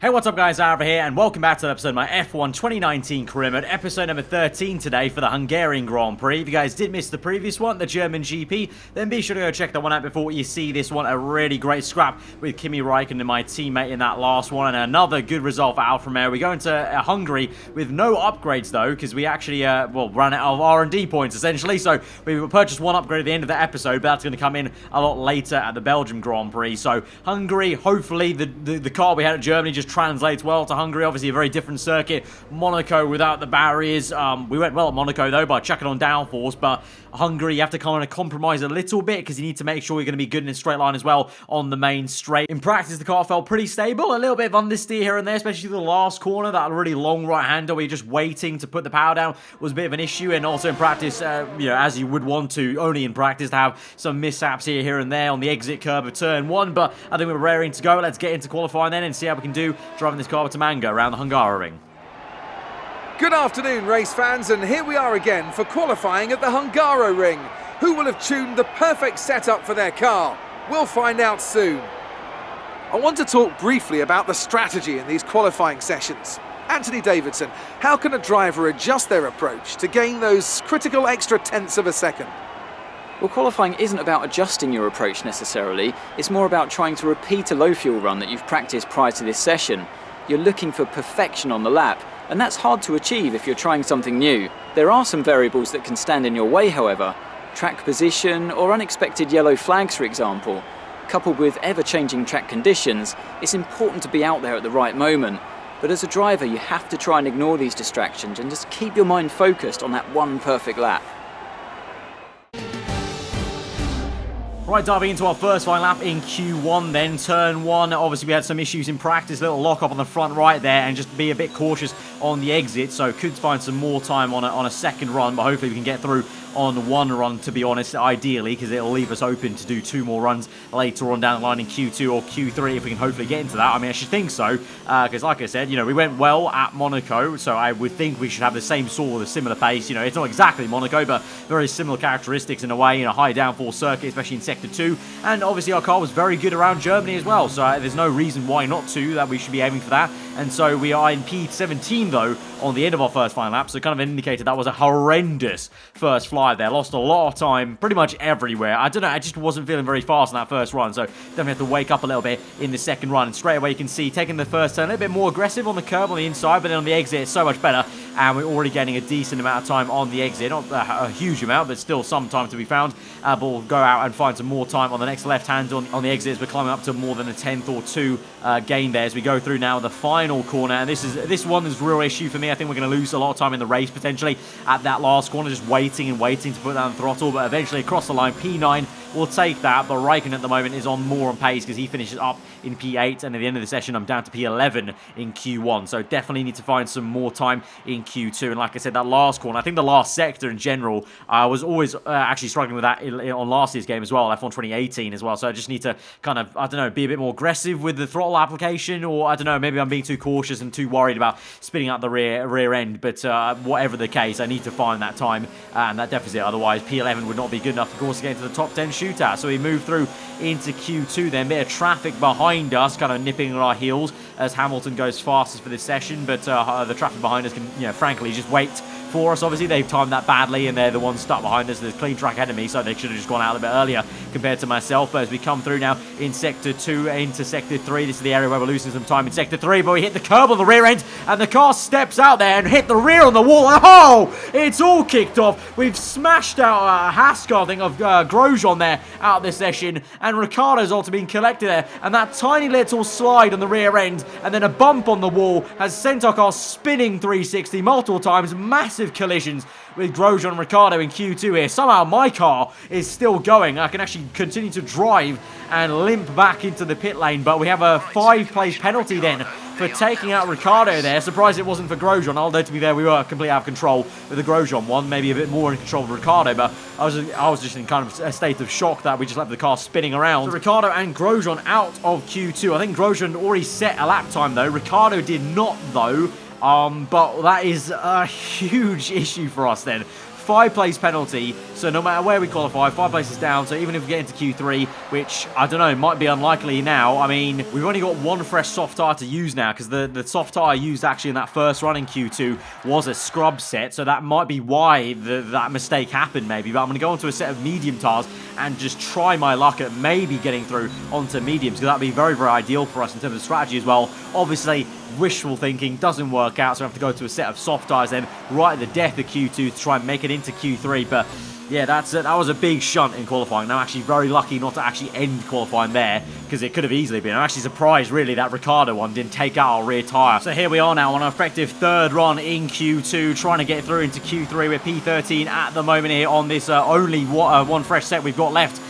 Hey, what's up guys, Aarava here, and welcome back to the episode of my F1 2019 career mode, episode number 13 today for the Hungarian Grand Prix. If you guys did miss the previous one, the German GP, then be sure to go check that one out before you see this one. A really great scrap with Kimi Raikkonen, my teammate, in that last one, and another good result for Alfa Romeo. We go into Hungary with no upgrades though, because we actually, ran out of R&D points essentially, so we purchased one upgrade at the end of the episode, but that's going to come in a lot later at the Belgium Grand Prix. So Hungary, hopefully the car we had at Germany just translates well to Hungary. Obviously a very different circuit. Monaco without the barriers. We went well at Monaco though by chucking on downforce, but Hungary you have to kind of compromise a little bit because you need to make sure you're going to be good in a straight line as well on the main straight. In practice the car felt pretty stable, a little bit of understeer here and there, especially the last corner. That really long right hander where you're just waiting to put the power down was a bit of an issue, and also in practice, as you would want to, only in practice, to have some mishaps here and there on the exit curve of turn 1, but I think we're raring to go. Let's get into qualifying then and see how we can do driving this car to Manga around the HUNGARY ring. Good afternoon, race fans, and here we are again for qualifying at the HUNGARY ring. Who will have tuned the perfect setup for their car? We'll find out soon. I want to talk briefly about the strategy in these qualifying sessions. Anthony Davidson, how can a driver adjust their approach to gain those critical extra tenths of a second? Well, qualifying isn't about adjusting your approach necessarily, it's more about trying to repeat a low fuel run that you've practiced prior to this session. You're looking for perfection on the lap, and that's hard to achieve if you're trying something new. There are some variables that can stand in your way, however. Track position or unexpected yellow flags, for example. Coupled with ever-changing track conditions, it's important to be out there at the right moment. But as a driver, you have to try and ignore these distractions and just keep your mind focused on that one perfect lap. Right, diving into our first final lap in Q1 then, turn 1. Obviously we had some issues in practice, little lock up on the front right there, and just be a bit cautious on the exit, so could find some more time on a second run, but hopefully we can get through on one run, to be honest, ideally, because it'll leave us open to do 2 more runs later on down the line in Q2 or Q3 if we can hopefully get into that. I mean, I should think so, because like I said, we went well at Monaco, so I would think we should have the same sort of similar pace. It's not exactly Monaco, but very similar characteristics in a way, in a high downforce circuit, especially in Sector 2, and obviously our car was very good around Germany as well, so there's no reason why not to, that we should be aiming for that. And so we are in P17 though on the end of our first final lap, so kind of indicated that was a horrendous first fly there. Lost a lot of time pretty much everywhere. I don't know, I just wasn't feeling very fast in that first run, so definitely have to wake up a little bit in the second run. And straight away you can see taking the first turn a little bit more aggressive on the curb on the inside, but then on the exit it's so much better, and we're already getting a decent amount of time on the exit. Not a huge amount, but still some time to be found. But we'll go out and find some more time on the next left hand on the exit as we're climbing up to more than a tenth or 2 gain there as we go through now the final corner. And this one is a real issue for me. I think we're going to lose a lot of time in the race potentially at that last corner, just waiting and waiting to put down the throttle, but eventually across the line P9 will take that. But Raikkonen at the moment is on more on pace because he finishes up in P8, and at the end of the session I'm down to P11 in Q1, so definitely need to find some more time in Q2. And like I said, that last corner, I think the last sector in general, I was always actually struggling with that on last year's game as well, F1 2018 as well, so I just need to kind of, I don't know, be a bit more aggressive with the throttle application, or I don't know, maybe I'm being too cautious and too worried about spinning out the rear end, but whatever the case, I need to find that time and that deficit, otherwise P11 would not be good enough, of course, to get into the top 10 shootout. So we move through into Q2 then, bit of traffic behind us, kind of nipping at our heels as Hamilton goes fastest for this session, but the traffic behind us can, frankly, just wait for us. Obviously, they've timed that badly, and they're the ones stuck behind us. There's a clean track ahead of me, so they should have just gone out a bit earlier compared to myself. But as we come through now in Sector 2 into Sector 3, this is the area where we're losing some time in Sector 3, but we hit the curb on the rear end, and the car steps out there and hit the rear on the wall, and oh! It's all kicked off. We've smashed out a Haskell, I think, of Grosjean there out of this session, and Ricciardo's also been collected there, and that tiny little slide on the rear end, and then a bump on the wall has sent our car spinning 360 multiple times, massive collisions with Grosjean and Ricciardo in Q2 here. Somehow my car is still going. I can actually continue to drive and limp back into the pit lane, but we have a 5-place penalty then for taking out Ricciardo there. Surprised it wasn't for Grosjean, although to be fair, we were completely out of control with the Grosjean one, maybe a bit more in control of Ricciardo, but I was just in kind of a state of shock that we just left the car spinning around. So Ricciardo and Grosjean out of Q2. I think Grosjean already set a lap time though. Ricciardo did not though. But that is a huge issue for us then. 5-place penalty, so no matter where we qualify, 5 places down, so even if we get into Q3, which, I don't know, might be unlikely now, I mean, we've only got one fresh soft tyre to use now, because the soft tyre used actually in that first run in Q2 was a scrub set, so that might be why that mistake happened maybe, but I'm going to go onto a set of medium tyres and just try my luck at maybe getting through onto mediums, because that would be very, very ideal for us in terms of strategy as well. Obviously, wishful thinking doesn't work out, so I have to go to a set of soft tyres then right at the death of Q2 to try and make it into Q3, but yeah, that was a big shunt in qualifying. I'm actually very lucky not to actually end qualifying there, because it could have easily been. I'm actually surprised, really, that Ricciardo one didn't take out our rear tyre. So here we are now on an effective third run in Q2, trying to get through into Q3. We're P13 at the moment here on this only one fresh set we've got left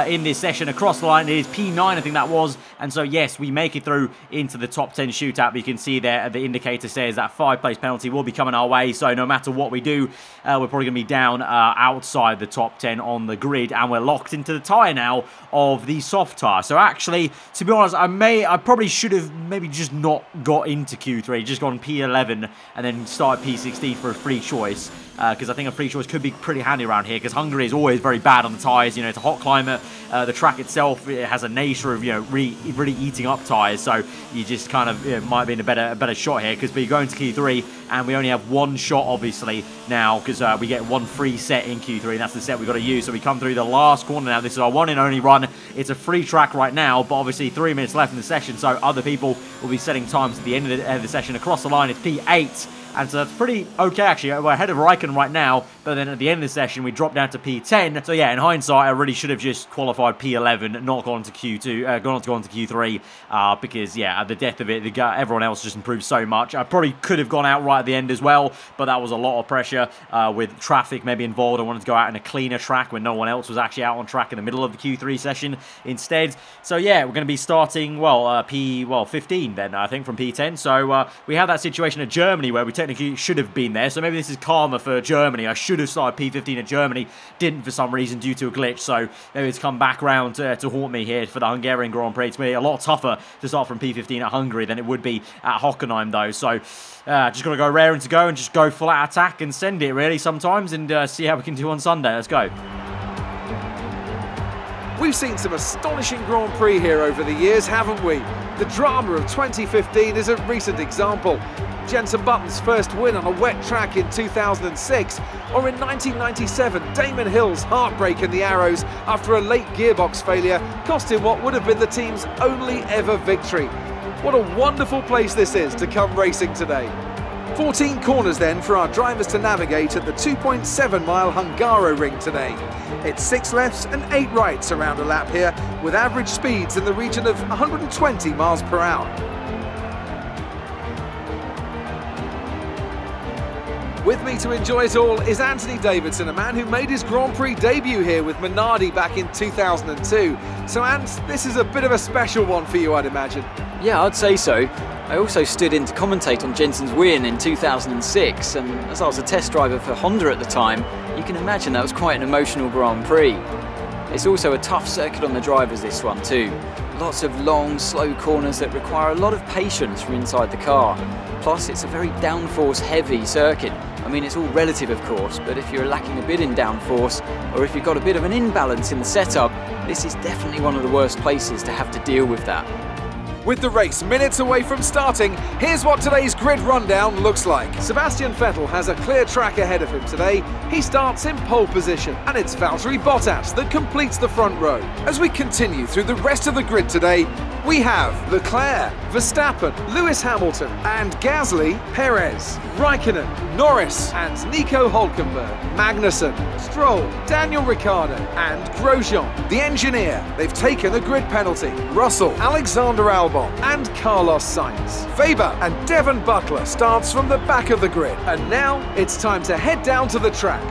in this session. Across the line, it is P9, I think that was. And so, yes, we make it through into the top 10 shootout. But you can see there, the indicator says that 5-place penalty will be coming our way. So no matter what we do, we're probably going to be down outside the top 10 on the grid. And we're locked into the tyre now of the soft tyre. So actually, to be honest, I probably should have maybe just not got into Q3, just gone P11 and then started P16 for a free choice. Because I think a free choice could be pretty handy around here, because Hungary is always very bad on the tyres. You know, it's a hot climate. The track itself, it has a nature of, you know, really eating up tyres. So you just kind of might be in a better shot here, because we're going to Q3 and we only have one shot, obviously, now, because we get one free set in Q3, and that's the set we've got to use. So we come through the last corner now. This is our one and only run. It's a free track right now, but obviously 3 minutes left in the session, so other people will be setting times at the end of the session. Across the line, it's P8. And so that's pretty okay, actually. We're ahead of Raikkonen right now, but then at the end of the session, we drop down to P10. So yeah, in hindsight, I really should have just qualified P11, not gone to Q2, gone on to go on to Q3, because yeah, at the death of it, everyone else just improved so much. I probably could have gone out right at the end as well, but that was a lot of pressure with traffic maybe involved. I wanted to go out in a cleaner track when no one else was actually out on track in the middle of the Q3 session instead. So yeah, we're going to be starting, P15 then, I think, from P10. So we have that situation at Germany where we technically should have been there, so maybe this is karma for Germany. I should have started P15 at Germany, didn't for some reason due to a glitch, so maybe it's come back round to haunt me here for the Hungarian Grand Prix. It's going to be a lot tougher to start from P15 at Hungary than it would be at Hockenheim though, so just got to go raring to go and just go full out attack and send it really sometimes, and see how we can do on Sunday. Let's go. We've seen some astonishing Grand Prix here over the years, haven't we? The drama of 2015 is a recent example. Jenson Button's first win on a wet track in 2006, or in 1997, Damon Hill's heartbreak in the Arrows after a late gearbox failure cost him what would have been the team's only ever victory. What a wonderful place this is to come racing today. 14 corners then for our drivers to navigate at the 2.7-mile Hungaroring today. It's 6 lefts and 8 rights around a lap here, with average speeds in the region of 120 miles per hour. With me to enjoy it all is Anthony Davidson, a man who made his Grand Prix debut here with Minardi back in 2002. So Ant, this is a bit of a special one for you, I'd imagine. Yeah, I'd say so. I also stood in to commentate on Jenson's win in 2006, and as I was a test driver for Honda at the time, you can imagine that was quite an emotional Grand Prix. It's also a tough circuit on the drivers, this one too. Lots of long, slow corners that require a lot of patience from inside the car. Plus, it's a very downforce heavy circuit. I mean, it's all relative, of course, but if you're lacking a bit in downforce, or if you've got a bit of an imbalance in the setup, this is definitely one of the worst places to have to deal with that. With the race minutes away from starting, here's what today's grid rundown looks like. Sebastian Vettel has a clear track ahead of him today. He starts in pole position, and it's Valtteri Bottas that completes the front row. As we continue through the rest of the grid today, we have Leclerc, Verstappen, Lewis Hamilton, and Gasly, Perez, Raikkonen, Norris, and Nico Hülkenberg, Magnussen, Stroll, Daniel Ricciardo, and Grosjean. The engineer, they've taken a grid penalty. Russell, Alexander Albon, and Carlos Sainz. Weber and Devon Butler starts from the back of the grid. And now it's time to head down to the track.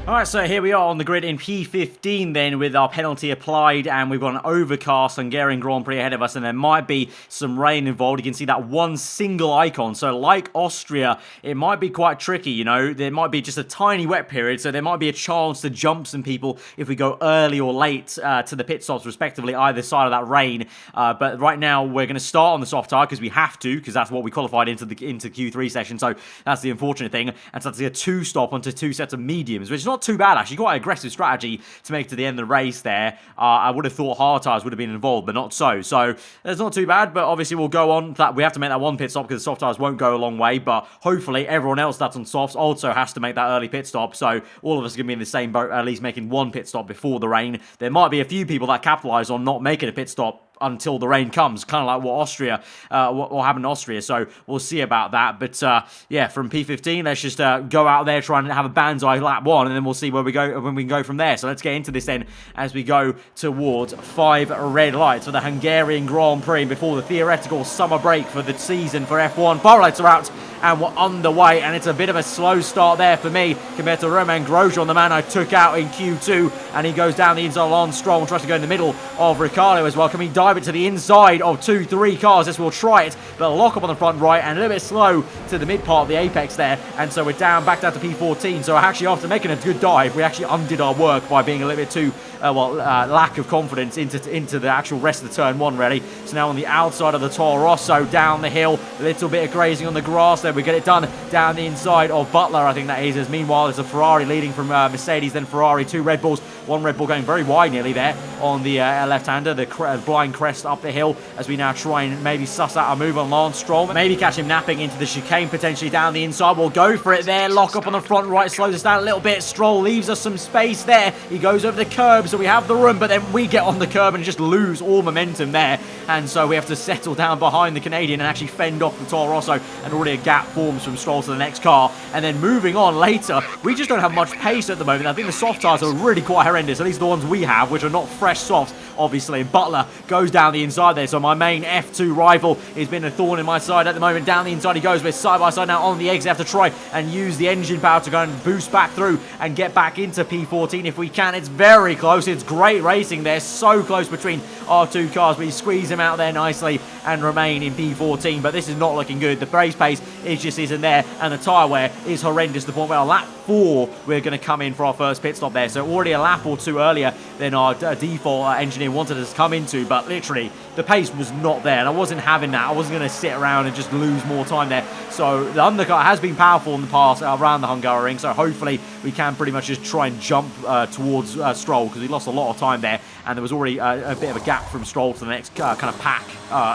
Alright, so here we are on the grid in P15 then with our penalty applied, and we've got an overcast Hungarian Grand Prix ahead of us, and there might be some rain involved. You can see that one single icon. So like Austria, it might be quite tricky, you know. There might be just a tiny wet period, so there might be a chance to jump some people if we go early or late to the pit stops respectively, either side of that rain. But right now we're going to start on the soft tyre because we have to, because that's what we qualified into Q3 session. So that's the unfortunate thing. And so that's a 2-stop onto 2 sets of mediums, which is not too bad actually. Quite an aggressive strategy to make it to the end of the race there. I would have thought hard tyres would have been involved, but not so. So it's not too bad, but obviously we'll go on. That we have to make that one pit stop because the soft tyres won't go a long way, but hopefully everyone else that's on softs also has to make that early pit stop. So all of us are going to be in the same boat, at least making one pit stop before the rain. There might be a few people that capitalise on not making a pit stop until the rain comes, kind of like what happened in Austria. So we'll see about that. But yeah, from P15, let's just go out there, try and have a banzai lap 1, and then we'll see where we go when we can go from there. So let's get into this then as we go towards 5 red lights for the Hungarian Grand Prix before the theoretical summer break for the season for F1. Bar lights are out and we're underway, and it's a bit of a slow start there for me compared to Roman Grosjean, the man I took out in Q2, and he goes down the inside on Stroll and tries to go in the middle of Ricciardo as well. Can we dive it to the inside of 2-3 cars? This will try it, but a lock up on the front right and a little bit slow to the mid part of the apex there, and so we're back down to P14. So actually, after making a good dive, we actually undid our work by being a little bit too lack of confidence into the actual rest of the turn 1 really. So now on the outside of the Toro Rosso, down the hill, a little bit of grazing on the grass there. We get it done down the inside of Butler, I think that is. As meanwhile, there's a Ferrari leading from Mercedes, then Ferrari, 2 Red Bulls, 1 Red Bull going very wide nearly there on the left-hander, the blind crest up the hill, as we now try and maybe suss out a move on Lance Stroll. Maybe catch him napping into the chicane potentially down the inside. We'll go for it there. Lock up on the front right, slows us down a little bit. Stroll leaves us some space there. He goes over the curb, so we have the room, but then we get on the curb and just lose all momentum there. And so we have to settle down behind the Canadian and actually fend off the Toro Rosso, and already a gap forms from Stroll to the next car. And then moving on later, we just don't have much pace at the moment. I think the soft tyres are really quite horrendous, at least the ones we have, which are not fresh softs, obviously. And Butler goes down the inside there, so my main F2 rival has been a thorn in my side at the moment. Down the inside he goes, with side by side now on the exit. Have to try and use the engine power to go and boost back through and get back into P14 if we can. It's very close. It's great racing there, so close between our 2 cars. We squeeze him out there nicely and remain in P14, but this is not looking good. The race pace just isn't there, and the tyre wear is horrendous to the point where lap 4 we're going to come in for our first pit stop there. So already a lap or 2 earlier than our default engineer wanted us to come into, but literally the pace was not there, and I wasn't having that. I wasn't going to sit around and just lose more time there. So the undercut has been powerful in the past around the Hungary ring, so hopefully we can pretty much just try and jump towards Stroll, because he lost a lot of time there, and there was already a bit of a gap from Stroll to the next kind of pack,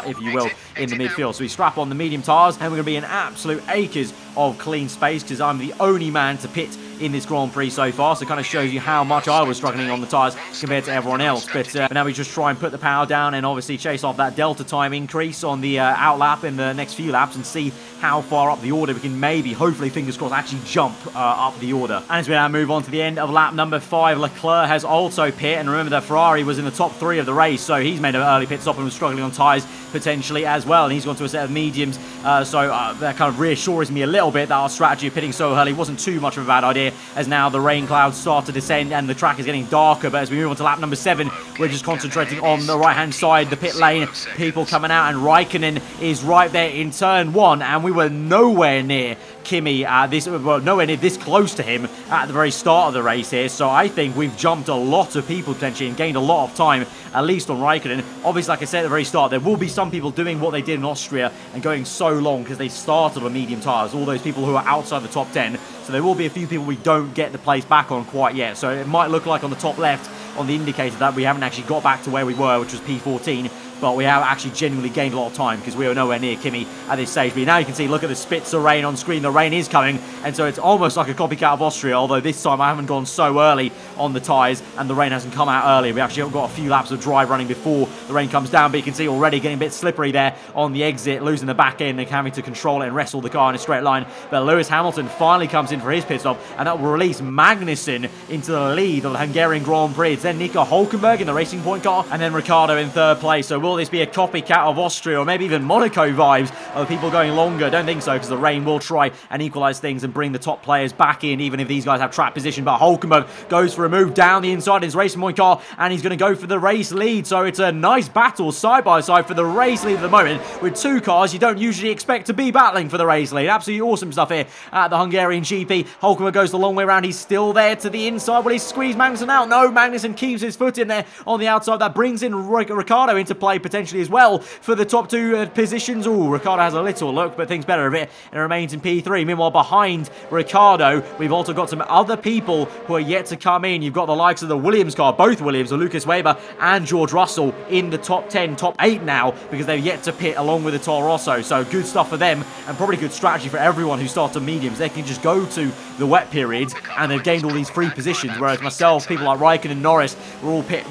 if you will, in the midfield. So we strap on the medium tyres, and we're going to be in absolute acres of clean space, because I'm the only man to pit in this Grand Prix so far, so it kind of shows you how much I was struggling on the tyres compared to everyone else. But now we just try and put the power down and obviously chase off that delta time increase on the out lap in the next few laps, and see how far up the order we can maybe, hopefully, fingers crossed, actually jump up the order. And as we now move on to the end of lap number 5, Leclerc has also pit, and remember that Ferrari was in the top 3 of the race, so he's made an early pit stop and was struggling on tyres potentially as well, and he's gone to a set of mediums, so that kind of reassures me a little bit that our strategy of pitting so early wasn't too much of a bad idea, as now the rain clouds start to descend and the track is getting darker. But as we move on to lap number 7, we're just concentrating on the right hand side, the pit lane, people coming out, and Raikkonen is right there in turn 1, and we were nowhere near Kimi nowhere near this close to him at the very start of the race here. So I think we've jumped a lot of people potentially and gained a lot of time, at least on Raikkonen. Obviously, like I said at the very start, there will be some people doing what they did in Austria and going so long because they started on medium tyres, all those people who are outside the top 10. So there will be a few people we don't get the place back on quite yet. So it might look like on the top left on the indicator that we haven't actually got back to where we were, which was P14. But we have actually genuinely gained a lot of time because we were nowhere near Kimi at this stage. But now you can see, look at the spits of rain on screen. The rain is coming, and so it's almost like a copycat of Austria, although this time I haven't gone so early on the tyres and the rain hasn't come out early. We actually got a few laps of drive running before the rain comes down, but you can see already getting a bit slippery there on the exit, losing the back end and having to control it and wrestle the car in a straight line. But Lewis Hamilton finally comes in for his pit stop, and that will release Magnussen into the lead of the Hungarian Grand Prix. It's then Nico Hülkenberg in the Racing Point car, and then Ricciardo in third place. So will this be a copycat of Austria or maybe even Monaco vibes of people going longer? Don't think so, because the rain will try and equalise things and bring the top players back in, even if these guys have track position. But Hulkenberg goes for a move down the inside in his racing point car, and he's going to go for the race lead. So it's a nice battle side by side for the race lead at the moment. With two cars you don't usually expect to be battling for the race lead. Absolutely awesome stuff here at the Hungarian GP. Hulkenberg goes the long way around. He's still there to the inside. Will he squeeze Magnussen out? No, Magnussen keeps his foot in there on the outside. That brings in Ricciardo into play potentially as well for the top two positions. Oh, Ricciardo has a little look, but thinks better of it and remains in P3. Meanwhile, behind Ricciardo, we've also got some other people who are yet to come in. You've got the likes of the Williams car, both Williams, Lucas Weber and George Russell in the top 10, top 8 now, because they've yet to pit along with the Toro Rosso. So good stuff for them, and probably good strategy for everyone who starts on mediums. They can just go to the wet periods and they've gained all these free positions, whereas myself, people like Raikkonen and Norris,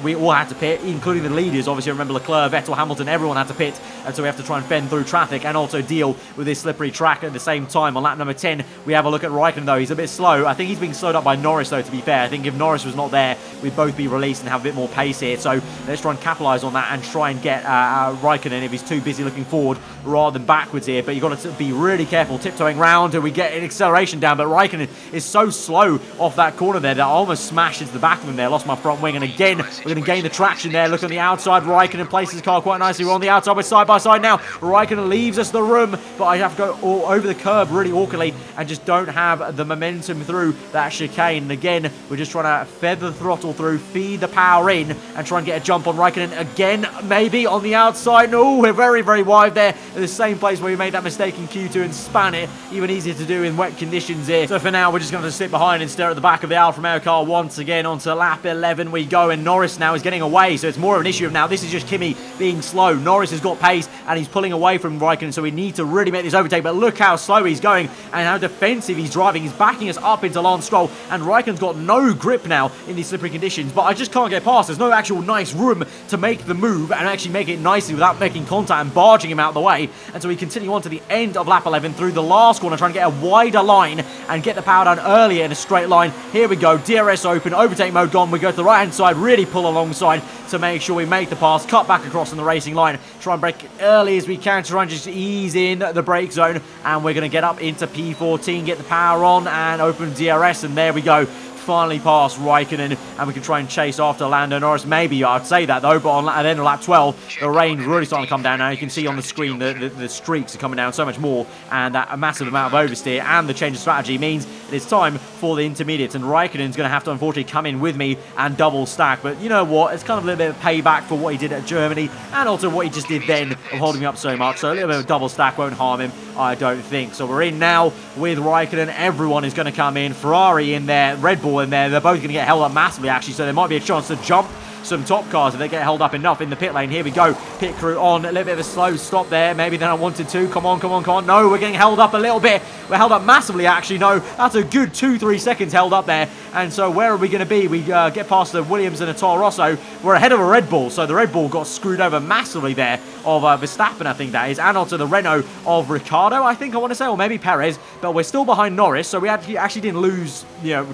we all had to pit, including the leaders. Obviously, remember Leclerc, Vettel, Hamilton, everyone had to pit, and so we have to try and fend through traffic and also deal with this slippery track at the same time. On lap number 10, we have a look at Raikkonen, though. He's a bit slow. I think he's being slowed up by Norris, though, to be fair. I think if Norris was not there, we'd both be released and have a bit more pace here. So let's try and capitalise on that and try and get Raikkonen, if he's too busy looking forward rather than backwards here. But you've got to be really careful, tiptoeing round, and we get an acceleration down. But Raikkonen is so slow off that corner there that I almost smashed into the back of him there. Lost my front wing, and again, we're going to gain the traction there. Look on the outside. Raikkonen places his car quite nicely. We're on the outside. We're side by side now. Raikkonen leaves us the room, but I have to go all over the curb really awkwardly and just don't have the momentum through that chicane. And again, we're just trying to feather the throttle through, feed the power in, and try and get a jump on Raikkonen again, maybe on the outside. No, we're very, very wide there in the same place where we made that mistake in Q2 and span it. Even easier to do in wet conditions here. So for now, we're just going to sit behind and stare at the back of the Alfa Romeo car once again. Onto lap 11 we go, and Norris now is getting away, so it's more of an issue of now this is just Kimi being slow. Norris has got pace and he's pulling away from Raikkonen, so we need to really make this overtake. But look how slow he's going and how defensive he's driving. He's backing us up into Lance Stroll, and Raikkonen's got no grip now in these slippery conditions. But I just can't get past. There's no actual nice room to make the move and actually make it nicely without making contact and barging him out of the way. And so we continue on to the end of lap 11 through the last corner, trying to get a wider line and get the power down earlier in a straight line. Here we go, DRS open, overtake mode gone. We go to the right hand side, really pull alongside to make sure we make the pass, cut back across on the racing line, try and brake early as we can to try and just ease in the brake zone. And we're going to get up into P14, get the power on and open DRS, and there we go. Finally past Raikkonen, and we can try and chase after Lando Norris. Maybe I'd say that though, but on the end of lap 12, the rain's really starting to come down now. You can see on the screen the streaks are coming down so much more, and that a massive amount of oversteer and the change of strategy means it's time for the intermediates, and Raikkonen's going to have to unfortunately come in with me and double stack. But you know what? It's kind of a little bit of payback for what he did at Germany and also what he just did then of holding me up so much. So a little bit of a double stack won't harm him, I don't think. So we're in now with Raikkonen. Everyone is going to come in. Ferrari in there, Red Bull in there. They're both going to get held up massively, actually, so there might be a chance to jump some top cars if they get held up enough in the pit lane. Here we go, pit crew on, a little bit of a slow stop there, maybe than I wanted to. Come on, come on, come on. No, we're getting held up a little bit. We're held up massively, actually. No, that's a good 2-3 seconds held up there. And so where are we going to be? We get past the Williams and the Toro Rosso. We're ahead of a Red Bull, so the Red Bull got screwed over massively there of Verstappen, I think that is, and onto the Renault of Ricciardo, I think I want to say, or maybe Perez. But we're still behind Norris, so we actually didn't lose,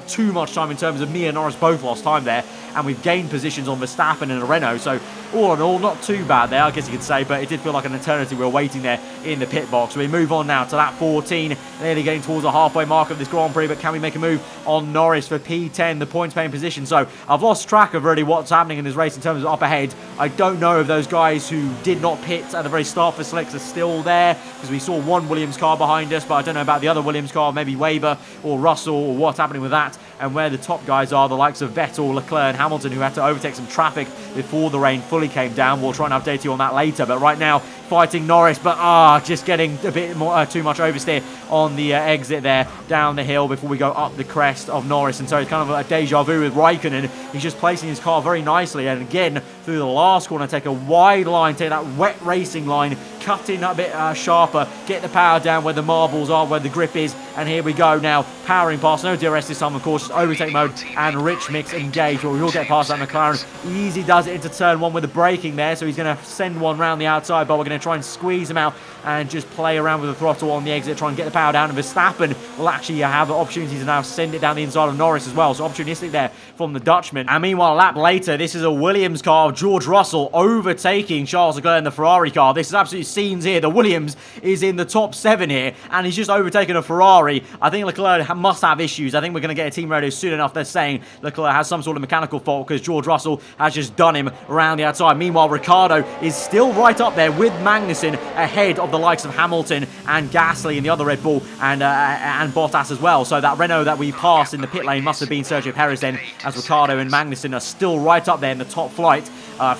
too much time in terms of me and Norris both lost time there, and we've gained positions on Verstappen and a Renault. So all in all, not too bad there, I guess you could say, but it did feel like an eternity we were waiting there in the pit box. So we move on now to lap 14, nearly getting towards the halfway mark of this Grand Prix, but can we make a move on Norris for P10, the points paying position? So I've lost track of really what's happening in this race in terms of up ahead. I don't know if those guys who did not pit at the very start for Slicks are still there, because we saw one Williams car behind us, but I don't know about the other Williams car, maybe Weber or Russell, or what's happening with that, and where the top guys are, the likes of Vettel, Leclerc and Hamilton, who had to overtake some traffic before the rain fully came down. We'll try and update you on that later, but right now fighting Norris, but just getting a bit more too much oversteer on the exit there down the hill before we go up the crest of Norris. And so it's kind of a deja vu with Raikkonen. He's just placing his car very nicely, and again through the last corner, take a wide line, take that wet racing line, cut in a bit sharper, get the power down where the marbles are, where the grip is, and here we go now, powering past. No DRS this time, of course, just overtake mode and rich mix engage. Well, we will get past that McLaren. Easy does it into turn one with the braking there, so he's going to send one round the outside, but we're going to to try and squeeze him out and just play around with the throttle on the exit, try and get the power down. And Verstappen will actually have the opportunity to now send it down the inside of Norris as well. So opportunistic there from the Dutchman. And meanwhile, a lap later, this is a Williams car of George Russell overtaking Charles Leclerc in the Ferrari car. This is absolutely scenes here. The Williams is in the top 7 here, and he's just overtaken a Ferrari. I think Leclerc must have issues. I think we're going to get a team radio soon enough. They're saying Leclerc has some sort of mechanical fault because George Russell has just done him around the outside. Meanwhile, Ricciardo is still right up there with Magnussen, ahead of the likes of Hamilton and Gasly in the other Red Bull, and Bottas as well. So that Renault that we passed in the pit lane must have been Sergio Perez then, as Ricciardo and Magnussen are still right up there in the top flight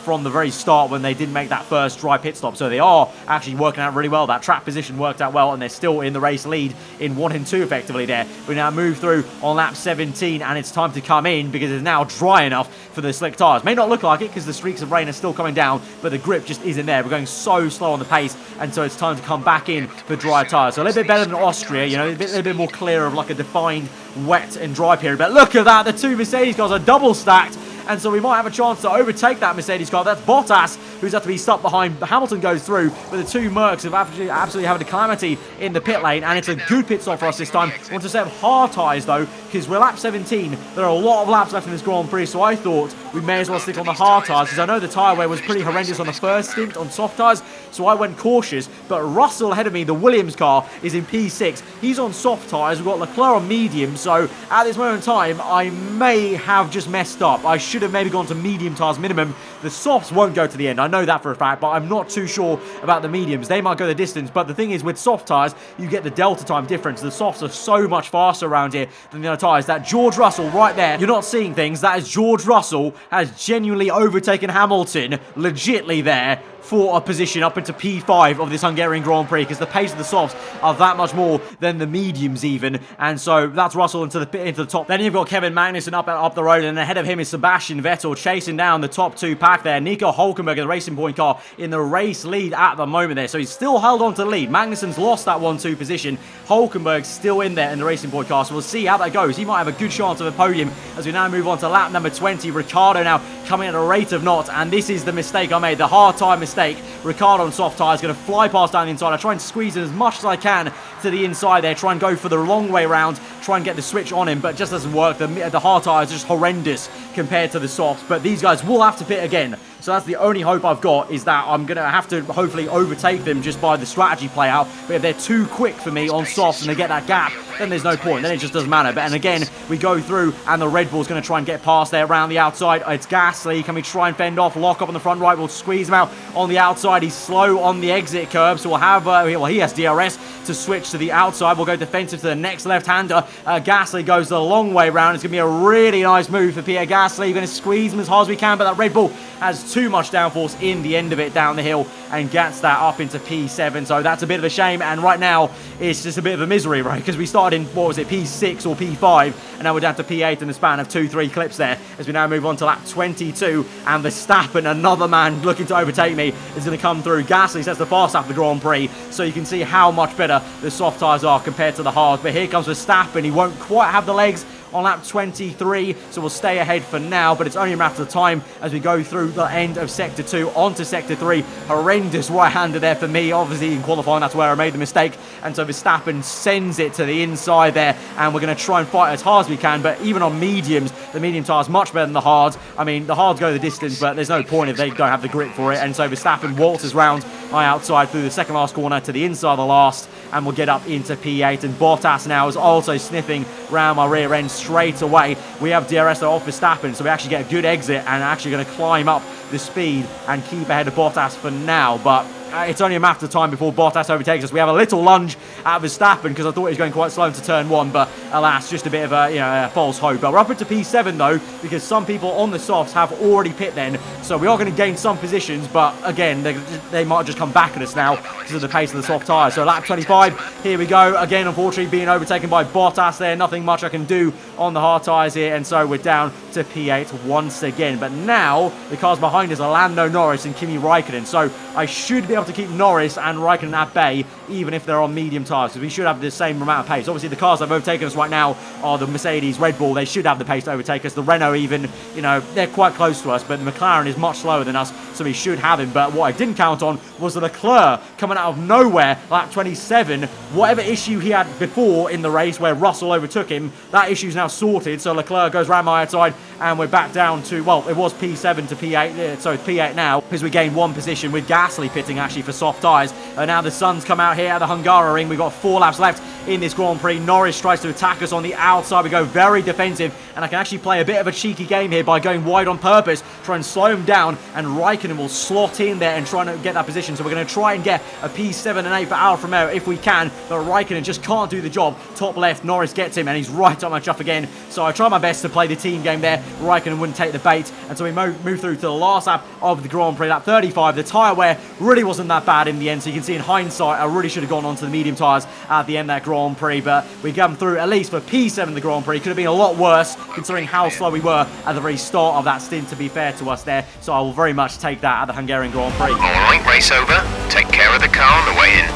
from the very start when they didn't make that first dry pit stop. So they are actually working out really well. That track position worked out well, and they're still in the race lead in 1 and 2 effectively there. We now move through on lap 17, and it's time to come in because it's now dry enough for the slick tyres. May not look like it because the streaks of rain are still coming down, but the grip just isn't there. We're going so slow on the pace, and so it's time to come back in for dry tyres. So a little bit better than Austria, you know, a little bit more clear of like a defined wet and dry period. But look at that, the two Mercedes cars are double stacked, and so we might have a chance to overtake that Mercedes car. That's Bottas, who's had to be stuck behind. Hamilton goes through, but the two Mercs have absolutely having a calamity in the pit lane, and it's a good pit stop for us this time. I want to set up hard tyres though, because we're lap 17. There are a lot of laps left in this Grand Prix, so I thought we may as well stick on the hard tyres, because I know the tyre wear was pretty horrendous on the first stint on soft tyres, so I went cautious. But Russell ahead of me, the Williams car, is in P6. He's on soft tyres. We've got Leclerc on medium, so at this moment in time, I may have just messed up. I should have maybe gone to medium tyres minimum. The softs won't go to the end, I know that for a fact, but I'm not too sure about the mediums. They might go the distance, but the thing is, with soft tyres, you get the delta time difference. The softs are so much faster around here than the other tyres. That George Russell right there, you're not seeing things, that is George Russell has genuinely overtaken Hamilton, legitly there, for a position up into P5 of this Hungarian Grand Prix, because the pace of the softs are that much more than the mediums even, and so that's Russell into the top. Then you've got Kevin Magnussen up the road, and ahead of him is Sebastian Vettel chasing down the top 2 pack there. Nico Hülkenberg in the Racing Point car in the race lead at the moment there, so he's still held on to the lead. Magnussen's lost that 1-2 position. Hülkenberg's still in there in the Racing Point car, so we'll see how that goes. He might have a good chance of a podium as we now move on to lap number 20. Ricciardo now coming at a rate of knots, and this is the mistake I made, the hard tyre mistake. Ricciardo on soft tyres, going to fly past down the inside. I try and squeeze in as much as I can to the inside there, try and go for the long way round, try and get the switch on him, but it just doesn't work. The hard tyres are just horrendous compared to the softs, but these guys will have to pit again. So that's the only hope I've got, is that I'm going to have to hopefully overtake them just by the strategy play out. But if they're too quick for me on softs and they get that gap, then there's no point. Then it just doesn't matter. But and again, we go through, and the Red Bull's going to try and get past there around the outside. It's Gasly. Can we try and fend off? Lock up on the front right. We'll squeeze him out on the outside. He's slow on the exit curb, so we'll have, well, he has DRS to switch to the outside. We'll go defensive to the next left-hander. Gasly goes the long way round. It's going to be a really nice move for Pierre Gasly. We're going to squeeze him as hard as we can, but that Red Bull has too much downforce in the end of it down the hill and gets that up into P7. So that's a bit of a shame, and right now it's just a bit of a misery, right? Because we started in, what was it, P6 or P5, and now we're down to P8 in the span of 2-3 clips there as we now move on to lap 22. And Verstappen, another man looking to overtake me, is going to come through. Gasly sets the fast lap of the Grand Prix, so you can see how much better the soft tyres are compared to the hard. But here comes Verstappen. He won't quite have the legs on lap 23, so we'll stay ahead for now, but it's only a matter of time as we go through the end of Sector 2 onto Sector 3. Horrendous right-hander there for me. Obviously in qualifying, that's where I made the mistake, and so Verstappen sends it to the inside there, and we're going to try and fight as hard as we can. But even on mediums, the medium tyres much better than the hards. I mean, the hards go the distance, but there's no point if they don't have the grip for it, and so Verstappen waltzes round my outside through the second last corner to the inside of the last, and we'll get up into P8. And Bottas now is also sniffing round my rear end straight away. We have DRS off Verstappen, so we actually get a good exit and actually going to climb up the speed and keep ahead of Bottas for now. But it's only a matter of time before Bottas overtakes us. We have a little lunge at Verstappen because I thought he was going quite slow into turn 1, but alas, just a bit of a false hope. But we're up into P7 though, because some people on the softs have already pit then, so we are going to gain some positions, but again, they might just come back at us now because of the pace of the soft tyres. So lap 25, here we go. Again, unfortunately, being overtaken by Bottas there. Nothing much I can do on the hard tyres here, and so we're down to P8 once again. But now, the cars behind us are Lando Norris and Kimi Raikkonen, so I should be able able to keep Norris and Raikkonen at bay, even if they're on medium tyres, because we should have the same amount of pace. Obviously, the cars that have overtaken us right now are the Mercedes, Red Bull. They should have the pace to overtake us. The Renault even, you know, they're quite close to us, but the McLaren is much slower than us, so we should have him. But what I didn't count on was the Leclerc coming out of nowhere, lap 27. Whatever issue he had before in the race where Russell overtook him, that issue's now sorted, so Leclerc goes round my outside, and we're back down to, well, it was P7 to P8, so it's P8 now, because we gained one position with Gasly pitting actually for soft tyres. And now the sun's come out here at the Hungary ring. We've got 4 laps left in this Grand Prix. Norris tries to attack us on the outside. We go very defensive, and I can actually play a bit of a cheeky game here by going wide on purpose, try and slow him down, and Raikkonen will slot in there and try to get that position. So we're going to try and get a P7 and 8 for Alfa Romeo if we can, but Raikkonen just can't do the job. Top left, Norris gets him, and he's right on my chuff again. So I try my best to play the team game there. Raikkonen wouldn't take the bait, and so we move through to the last lap of the Grand Prix, lap 35. The tyre wear really wasn't that bad in the end, so you can see in hindsight I really should have gone onto the medium tyres at the end of that Grand Prix, but we got them through at least for P7 the Grand Prix. Could have been a lot worse considering how slow we were at the very start of that stint, to be fair to us there, so I will very much take that at the Hungarian Grand Prix. Alright, race over. Take care of the car on the way in.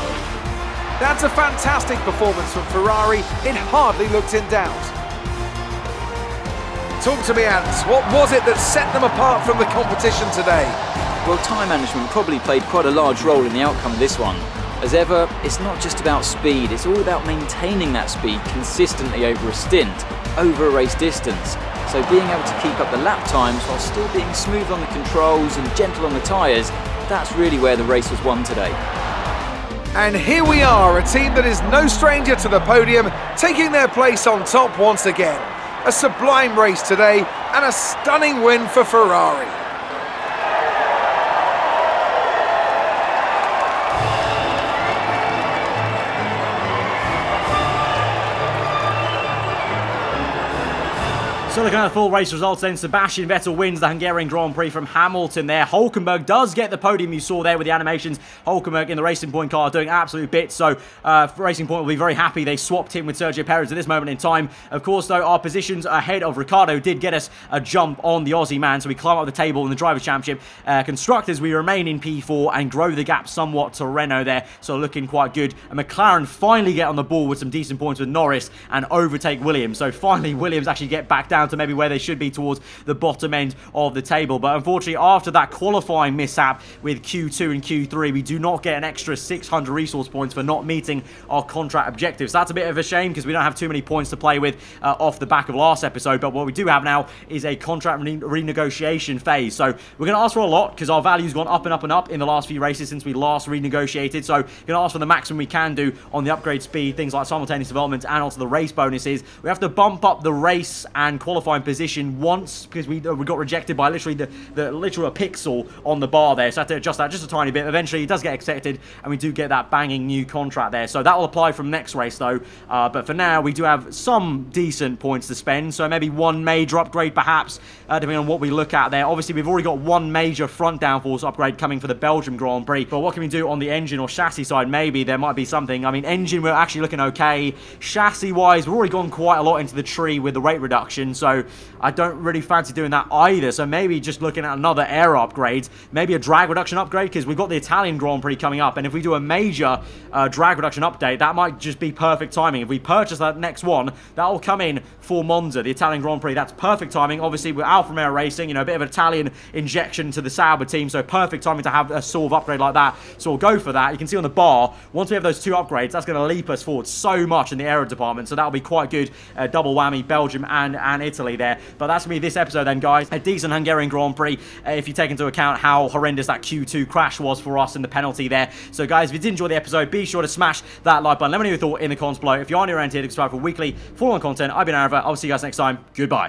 That's a fantastic performance from Ferrari. It hardly looked in doubt. Talk to me, Ants. What was it that set them apart from the competition today? Well, time management probably played quite a large role in the outcome of this one. As ever, it's not just about speed, it's all about maintaining that speed consistently over a stint, over a race distance. So being able to keep up the lap times while still being smooth on the controls and gentle on the tyres, that's really where the race was won today. And here we are, a team that is no stranger to the podium, taking their place on top once again. A sublime race today and a stunning win for Ferrari. So looking at the full race results then, Sebastian Vettel wins the Hungarian Grand Prix from Hamilton there. Hulkenberg does get the podium you saw there with the animations. Hulkenberg in the Racing Point car doing absolute bits, so Racing Point will be very happy they swapped him with Sergio Perez at this moment in time. Of course, though, our positions ahead of Ricciardo did get us a jump on the Aussie man, so we climb up the table in the Drivers' Championship. Constructors, we remain in P4 and grow the gap somewhat to Renault there, so looking quite good. And McLaren finally get on the ball with some decent points with Norris and overtake Williams. So finally, Williams actually get back down to maybe where they should be towards the bottom end of the table. But unfortunately, after that qualifying mishap with Q2 and Q3, we do not get an extra 600 resource points for not meeting our contract objectives. That's a bit of a shame because we don't have too many points to play with off the back of last episode. But what we do have now is a contract renegotiation phase. So we're going to ask for a lot because our value's gone up and up and up in the last few races since we last renegotiated. So we're going to ask for the maximum we can do on the upgrade speed, things like simultaneous development and also the race bonuses. We have to bump up the race and qualifying position once because we got rejected by literally the literal pixel on the bar there, so I have to adjust that just a tiny bit. Eventually it does get accepted and we do get that banging new contract there, so that will apply from next race though, but for now we do have some decent points to spend, so maybe one major upgrade perhaps, depending on what we look at there. Obviously we've already got one major front downforce upgrade coming for the Belgium Grand Prix, but what can we do on the engine or chassis side? Maybe there might be something. I mean, engine we're actually looking okay. Chassis wise we've already gone quite a lot into the tree with the weight reduction, so I don't really fancy doing that either. So maybe just looking at another aero upgrade, maybe a drag reduction upgrade, because we've got the Italian Grand Prix coming up, and if we do a major drag reduction update, that might just be perfect timing. If we purchase that next one, that will come in for Monza, the Italian Grand Prix. That's perfect timing. Obviously with Alfa Romeo Racing, you know, a bit of an Italian injection to the Sauber team, so perfect timing to have a sort of upgrade like that. So we'll go for that. You can see on the bar, once we have those two upgrades, that's going to leap us forward so much in the aero department, so that'll be quite good. Double whammy, Belgium and Italy there. But that's me this episode then, guys. A decent Hungarian Grand Prix if you take into account how horrendous that Q2 crash was for us and the penalty there. So guys, if you did enjoy the episode, be sure to smash that like button. Let me know your thought in the comments below. If you are new around here to subscribe for weekly full-on content, I've been aarava. I'll see you guys next time. Goodbye.